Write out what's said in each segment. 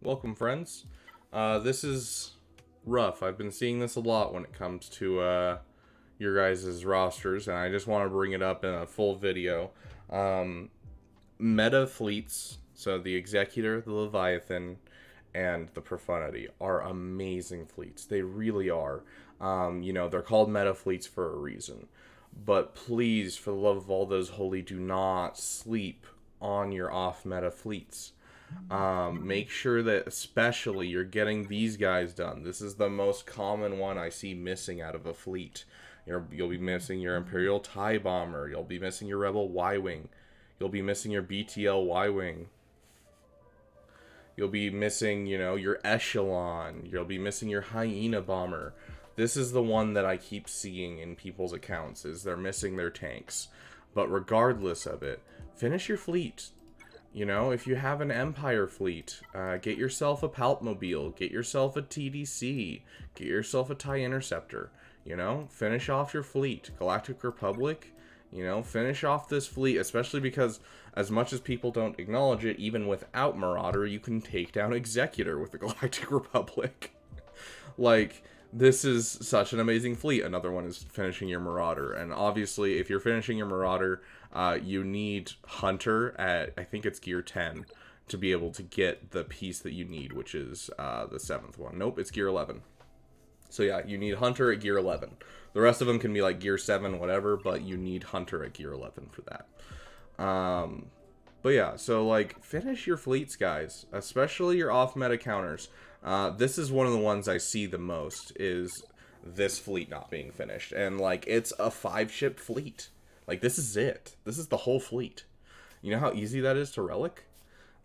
Welcome, friends. This is rough. I've been seeing this a lot when it comes to your guys' rosters, and I just want to bring it up in a full video. Um, Meta fleets, so the Executor, the Leviathan, and the Profundity are amazing fleets. They really are. They're called meta fleets for a reason. But please, for the love of all those holy, do not sleep on your off meta fleets. Make sure that especially you're getting these guys done. This is the most common one I see missing out of a fleet. You'll be missing your Imperial TIE Bomber. You'll be missing your Rebel Y-Wing. You'll be missing your BTL Y-Wing. You'll be missing, your Echelon. You'll be missing your Hyena Bomber. This is the one that I keep seeing in people's accounts, is they're missing their tanks. But regardless of it, finish your fleet. If you have an Empire fleet, get yourself a Palpmobile, get yourself a TDC, get yourself a TIE Interceptor, finish off your fleet. Galactic Republic, finish off this fleet, especially because as much as people don't acknowledge it, even without Marauder, you can take down Executor with the Galactic Republic. This is such an amazing fleet. Another one is finishing your Marauder. And obviously, if you're finishing your Marauder, you need Hunter at, I think it's gear 10, to be able to get the piece that you need, which is the 7th one. Nope, it's gear 11. So yeah, you need Hunter at gear 11. The rest of them can be like gear 7, whatever, but you need Hunter at gear 11 for that. But yeah, so finish your fleets, guys, especially your off-meta counters. This is one of the ones I see the most, is this fleet not being finished. And, it's a 5-ship fleet. This is it. This is the whole fleet. You know how easy that is to relic?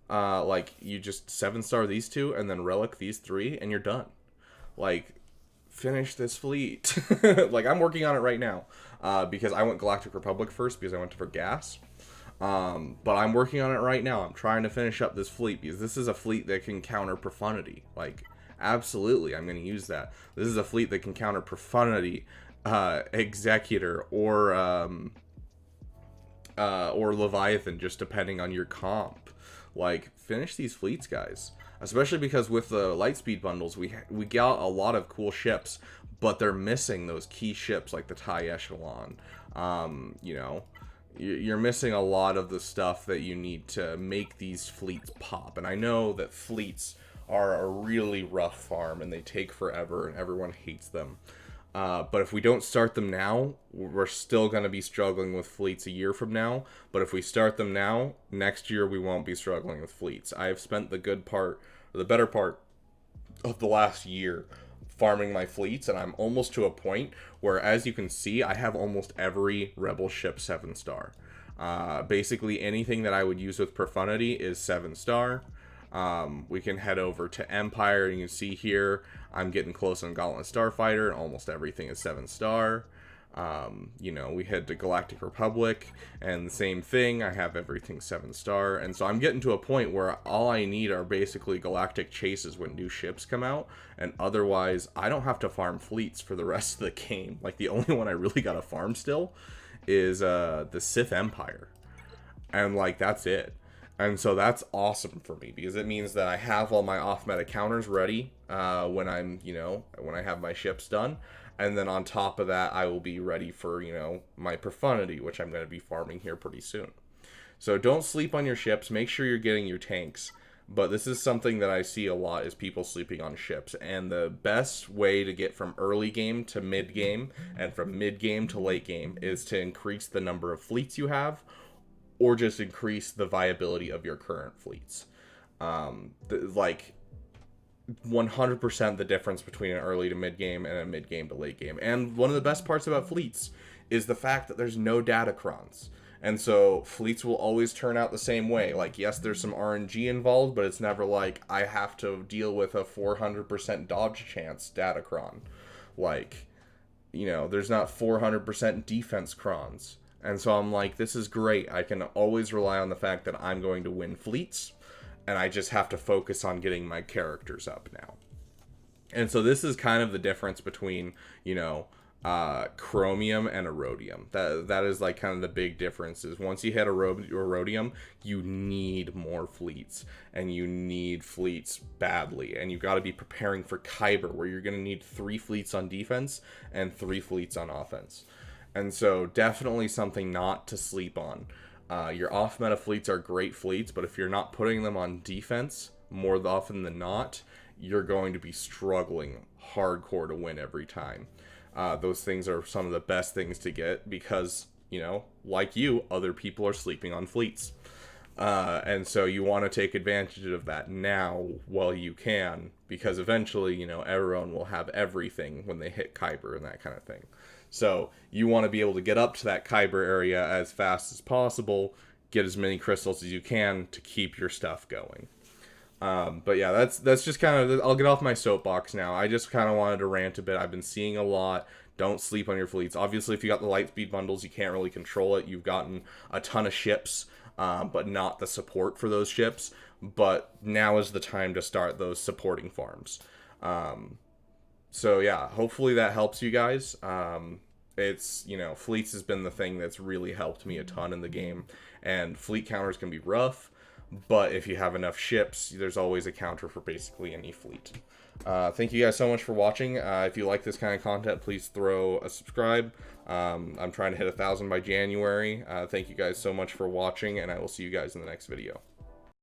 You just 7-star these 2, and then relic these 3, and you're done. Finish this fleet. I'm working on it right now, because I went Galactic Republic first, because I went for gas. But I'm working on it right now. I'm trying to finish up this fleet because this is a fleet that can counter Profundity. Absolutely, I'm going to use that. This is a fleet that can counter Profundity, Executor, or Leviathan, just depending on your comp. Finish these fleets, guys. Especially because with the Lightspeed bundles, we got a lot of cool ships, but they're missing those key ships like the TIE Echelon. You're missing a lot of the stuff that you need to make these fleets pop. And I know that fleets are a really rough farm and they take forever and everyone hates them. But if we don't start them now, we're still going to be struggling with fleets a year from now. But if we start them now, next year we won't be struggling with fleets. I have spent the better part of the last year farming my fleets, and I'm almost to a point where, as you can see, I have almost every rebel ship 7-star. Basically anything that I would use with Profundity is 7-star. We can head over to Empire, and you can see here I'm getting close on Gauntlet Starfighter, and almost everything is 7-star. We head to Galactic Republic, and the same thing, I have everything 7-star, and so I'm getting to a point where all I need are basically Galactic Chases when new ships come out, and otherwise, I don't have to farm fleets for the rest of the game. The only one I really gotta farm still is, the Sith Empire, and, that's it. And so that's awesome for me, because it means that I have all my off-meta counters ready, when I have my ships done. And then on top of that, I will be ready for, my Profundity, which I'm going to be farming here pretty soon. So don't sleep on your ships. Make sure you're getting your tanks. But this is something that I see a lot, is people sleeping on ships. And the best way to get from early game to mid game, and from mid game to late game, is to increase the number of fleets you have, or just increase the viability of your current fleets. 100% the difference between an early to mid game and a mid game to late game. And one of the best parts about fleets is the fact that there's no datacrons. And so fleets will always turn out the same way. Yes, there's some RNG involved, but it's never I have to deal with a 400% dodge chance datacron. There's not 400% defense crons. And so I'm this is great. I can always rely on the fact that I'm going to win fleets, and I just have to focus on getting my characters up now. And so this is kind of the difference between, chromium and rhodium. That is like kind of the big differences. Once you hit rhodium, you need more fleets, and you need fleets badly, and you've got to be preparing for Kyber, where you're going to need 3 fleets on defense and 3 fleets on offense. And so definitely something not to sleep on. Your off meta fleets are great fleets, but if you're not putting them on defense more often than not, you're going to be struggling hardcore to win every time. Those things are some of the best things to get because, you know, like you, other people are sleeping on fleets. And so you want to take advantage of that now while you can, because eventually, you know, everyone will have everything when they hit Kyber and that kind of thing. So you want to be able to get up to that Kyber area as fast as possible, get as many crystals as you can to keep your stuff going. But yeah, that's just kind of, I'll get off my soapbox now. I just kind of wanted to rant a bit. I've been seeing a lot. Don't sleep on your fleets. Obviously, if you got the light speed bundles, you can't really control it. You've gotten a ton of ships, but not the support for those ships. But now is the time to start those supporting farms. So yeah, hopefully that helps you guys. It's, you know, fleets has been the thing that's really helped me a ton in the game. And fleet counters can be rough, but if you have enough ships, there's always a counter for basically any fleet. Thank you guys so much for watching. If you like this kind of content, please throw a subscribe. I'm trying to hit 1,000 by January. Thank you guys so much for watching, and I will see you guys in the next video.